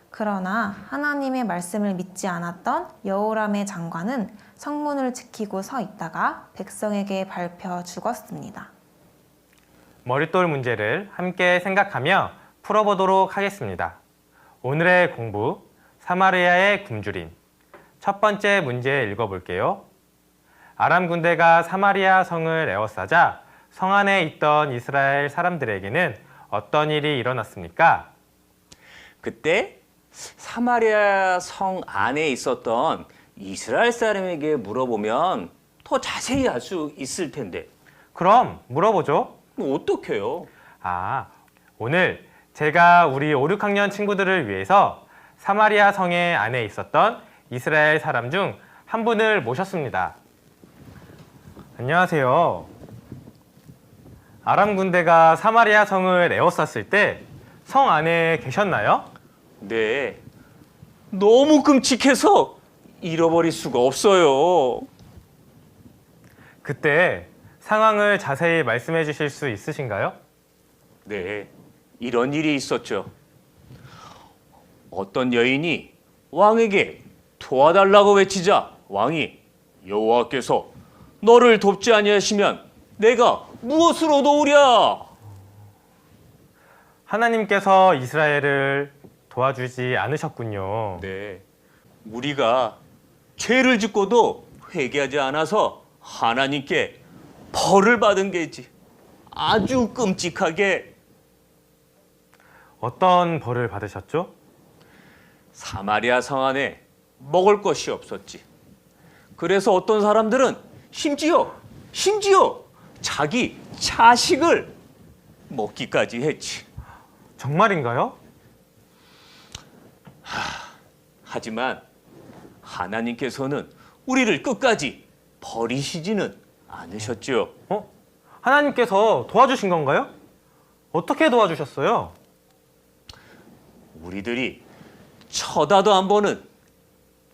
그러나 하나님의 말씀을 믿지 않았던 여호람의 장관은 성문을 지키고 서 있다가 백성에게 밟혀 죽었습니다. 머릿돌 문제를 함께 생각하며 풀어보도록 하겠습니다. 오늘의 공부, 사마리아의 굶주림. 첫 번째 문제 읽어볼게요. 아람 군대가 사마리아 성을 에워싸자 성 안에 있던 이스라엘 사람들에게는 어떤 일이 일어났습니까? 그때 사마리아 성 안에 있었던 이스라엘 사람에게 물어보면 더 자세히 알 수 있을 텐데. 그럼 물어보죠. 어떡해요? 오늘 제가 우리 5, 6학년 친구들을 위해서 사마리아 성에 안에 있었던 이스라엘 사람 중 한 분을 모셨습니다. 안녕하세요. 아람 군대가 사마리아 성을 에워쌌을 때 성 안에 계셨나요? 네. 너무 끔찍해서 잃어버릴 수가 없어요. 그때 상황을 자세히 말씀해 주실 수 있으신가요? 네. 이런 일이 있었죠. 어떤 여인이 왕에게 도와달라고 외치자 왕이 여호와께서 너를 돕지 아니하시면 내가 무엇으로 도우랴? 하나님께서 이스라엘을 도와주지 않으셨군요. 네. 우리가 죄를 짓고도 회개하지 않아서 하나님께 벌을 받은 게지. 아주 끔찍하게 어떤 벌을 받으셨죠? 사마리아 성 안에 먹을 것이 없었지. 그래서 어떤 사람들은 심지어 자기 자식을 먹기까지 했지. 정말인가요? 하지만 하나님께서는 우리를 끝까지 버리시지는 않으셨죠. 하나님께서 도와주신 건가요? 어떻게 도와주셨어요? 우리들이 쳐다도 안 보는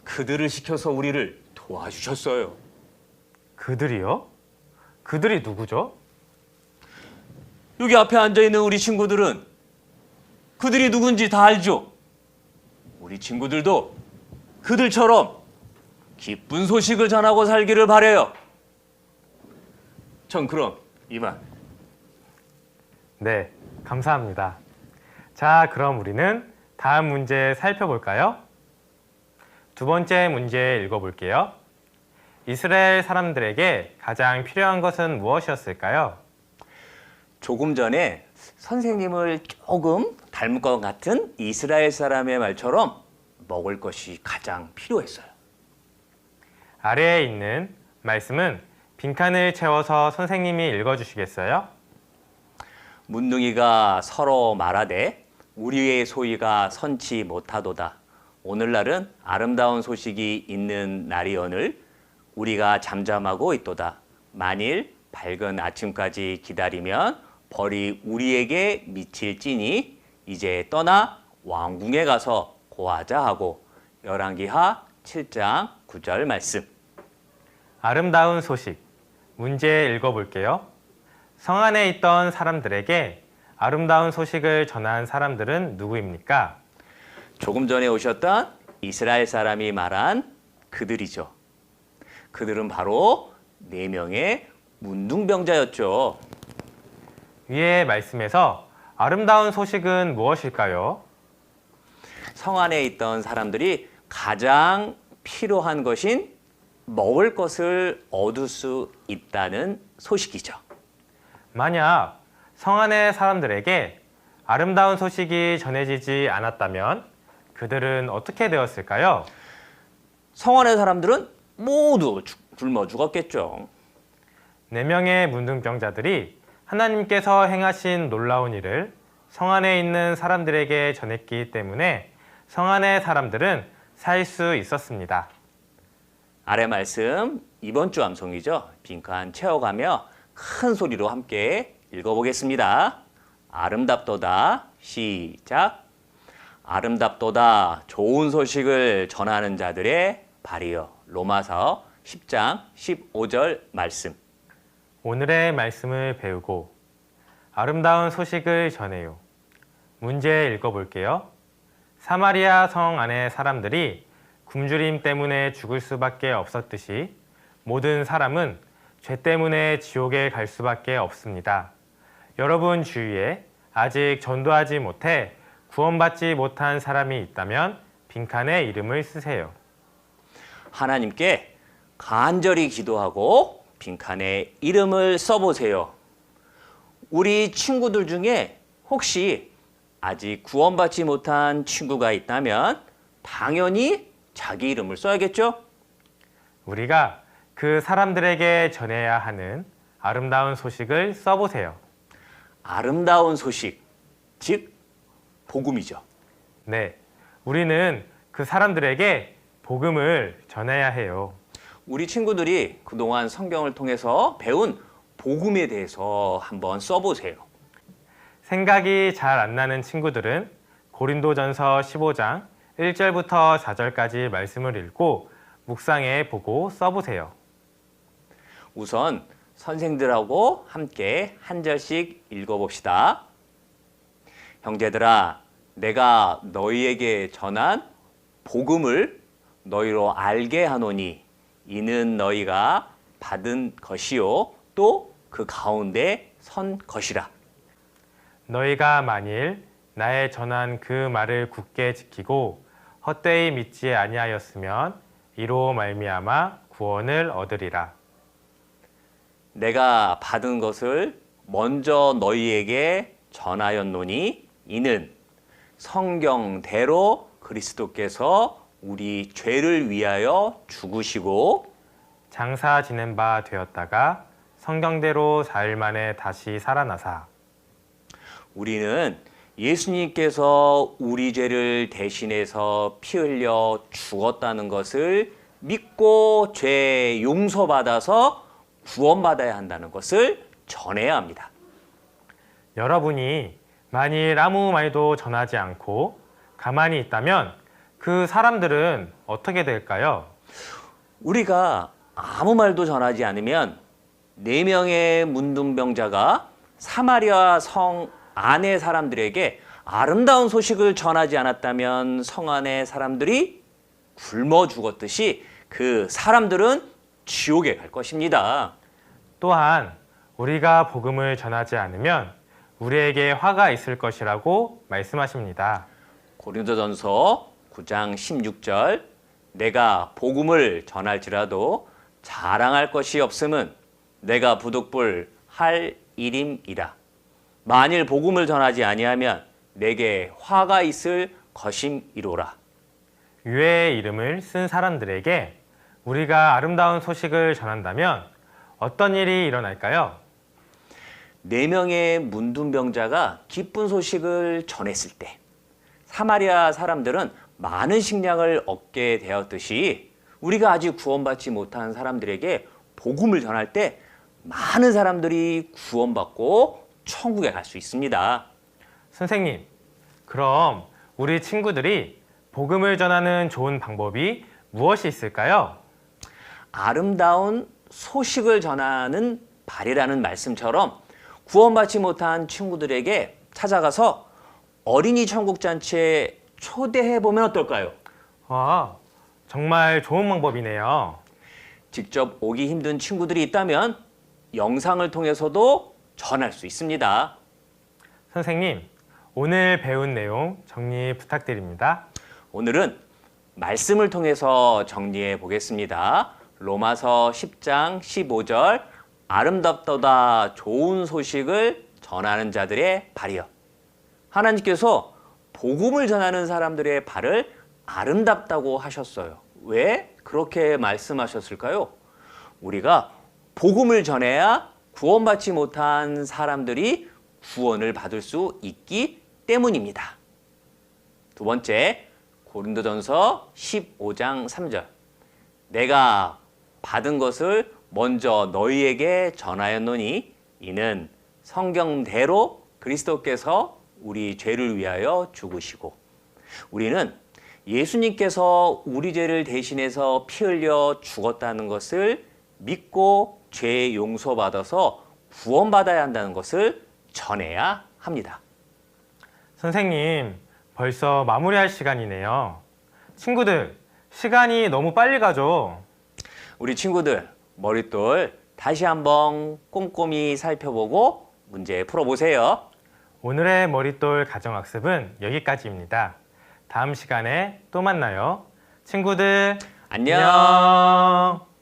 그들을 시켜서 우리를 도와주셨어요. 그들이요? 그들이 누구죠? 여기 앞에 앉아있는 우리 친구들은 그들이 누군지 다 알죠? 우리 친구들도 그들처럼 기쁜 소식을 전하고 살기를 바라요. 전 그럼 이만. 네, 감사합니다. 자, 그럼 우리는 다음 문제 살펴볼까요? 두 번째 문제 읽어볼게요. 이스라엘 사람들에게 가장 필요한 것은 무엇이었을까요? 조금 전에 선생님을 조금 닮은 것 같은 이스라엘 사람의 말처럼 먹을 것이 가장 필요했어요. 아래에 있는 말씀은 빈칸을 채워서 선생님이 읽어주시겠어요? 문둥이가 서로 말하되 우리의 소위가 선치 못하도다. 오늘날은 아름다운 소식이 있는 날이오늘 우리가 잠잠하고 있도다. 만일 밝은 아침까지 기다리면 벌이 우리에게 미칠지니 이제 떠나 왕궁에 가서 고하자 하고. 열왕기하 7장 9절 말씀. 아름다운 소식. 문제 읽어볼게요. 성 안에 있던 사람들에게 아름다운 소식을 전한 사람들은 누구입니까? 조금 전에 오셨던 이스라엘 사람이 말한 그들이죠. 그들은 바로 4명의 문둥병자였죠. 위의 말씀에서 아름다운 소식은 무엇일까요? 성 안에 있던 사람들이 가장 필요한 것인 먹을 것을 얻을 수 있다는 소식이죠. 만약 성 안의 사람들에게 아름다운 소식이 전해지지 않았다면 그들은 어떻게 되었을까요? 성 안의 사람들은 모두 굶어 죽었겠죠. 4명의 문둥병자들이 하나님께서 행하신 놀라운 일을 성 안에 있는 사람들에게 전했기 때문에 성 안의 사람들은 살 수 있었습니다. 아래 말씀 이번 주 암송이죠. 빈칸 채워가며 큰 소리로 함께 읽어보겠습니다. 아름답도다. 시작. 아름답도다. 좋은 소식을 전하는 자들의 발이여. 로마서 10장 15절 말씀. 오늘의 말씀을 배우고 아름다운 소식을 전해요. 문제 읽어볼게요. 사마리아 성 안의 사람들이 굶주림 때문에 죽을 수밖에 없었듯이 모든 사람은 죄 때문에 지옥에 갈 수밖에 없습니다. 여러분 주위에 아직 전도하지 못해 구원받지 못한 사람이 있다면 빈칸에 이름을 쓰세요. 하나님께 간절히 기도하고 빈칸에 이름을 써보세요. 우리 친구들 중에 혹시 아직 구원받지 못한 친구가 있다면 당연히 자기 이름을 써야겠죠? 우리가 그 사람들에게 전해야 하는 아름다운 소식을 써보세요. 아름다운 소식, 즉 복음이죠. 네, 우리는 그 사람들에게 복음을 전해야 해요. 우리 친구들이 그동안 성경을 통해서 배운 복음에 대해서 한번 써보세요. 생각이 잘 안 나는 친구들은 고린도전서 15장 1절부터 4절까지 말씀을 읽고 묵상해 보고 써보세요. 우선 선생들하고 함께 한 절씩 읽어봅시다. 형제들아, 내가 너희에게 전한 복음을 너희로 알게 하노니 이는 너희가 받은 것이요 또 그 가운데 선 것이라. 너희가 만일 나의 전한 그 말을 굳게 지키고 헛되이 믿지 아니하였으면 이로 말미암아 구원을 얻으리라. 내가 받은 것을 먼저 너희에게 전하였노니 이는 성경대로 그리스도께서 우리 죄를 위하여 죽으시고 장사 지낸 바 되었다가 성경대로 4일 만에 다시 살아나사 우리는 예수님께서 우리 죄를 대신해서 피 흘려 죽었다는 것을 믿고 죄 용서받아서 구원받아야 한다는 것을 전해야 합니다. 여러분이 만일 아무 말도 전하지 않고 가만히 있다면 그 사람들은 어떻게 될까요? 우리가 아무 말도 전하지 않으면 4명의 문둥병자가 사마리아 성 안의 사람들에게 아름다운 소식을 전하지 않았다면 성 안의 사람들이 굶어 죽었듯이 그 사람들은 지옥에 갈 것입니다. 또한 우리가 복음을 전하지 않으면 우리에게 화가 있을 것이라고 말씀하십니다. 고린도전서 9장 16절 내가 복음을 전할지라도 자랑할 것이 없음은 내가 부득불 할 일임이라. 만일 복음을 전하지 아니하면 내게 화가 있을 것임이로라. 유해의 이름을 쓴 사람들에게 우리가 아름다운 소식을 전한다면 어떤 일이 일어날까요? 4명의 문둥병자가 기쁜 소식을 전했을 때 사마리아 사람들은 많은 식량을 얻게 되었듯이 우리가 아직 구원받지 못한 사람들에게 복음을 전할 때 많은 사람들이 구원받고 천국에 갈 수 있습니다. 선생님, 그럼 우리 친구들이 복음을 전하는 좋은 방법이 무엇이 있을까요? 아름다운 소식을 전하는 발이라는 말씀처럼 구원받지 못한 친구들에게 찾아가서 어린이 천국 잔치에 초대해 보면 어떨까요? 정말 좋은 방법이네요. 직접 오기 힘든 친구들이 있다면 영상을 통해서도 전할 수 있습니다. 선생님, 오늘 배운 내용 정리 부탁드립니다. 오늘은 말씀을 통해서 정리해 보겠습니다. 로마서 10장 15절 아름답도다 좋은 소식을 전하는 자들의 발이여. 하나님께서 복음을 전하는 사람들의 발을 아름답다고 하셨어요. 왜 그렇게 말씀하셨을까요? 우리가 복음을 전해야 구원받지 못한 사람들이 구원을 받을 수 있기 때문입니다. 두 번째, 고린도전서 15장 3절. 내가 받은 것을 먼저 너희에게 전하였노니 이는 성경대로 그리스도께서 우리 죄를 위하여 죽으시고 우리는 예수님께서 우리 죄를 대신해서 피 흘려 죽었다는 것을 믿고 죄 용서받아서 구원받아야 한다는 것을 전해야 합니다. 선생님, 벌써 마무리할 시간이네요. 친구들, 시간이 너무 빨리 가죠? 우리 친구들 머릿돌 다시 한번 꼼꼼히 살펴보고 문제 풀어보세요. 오늘의 머릿돌 가정학습은 여기까지입니다. 다음 시간에 또 만나요. 친구들, 안녕. 안녕.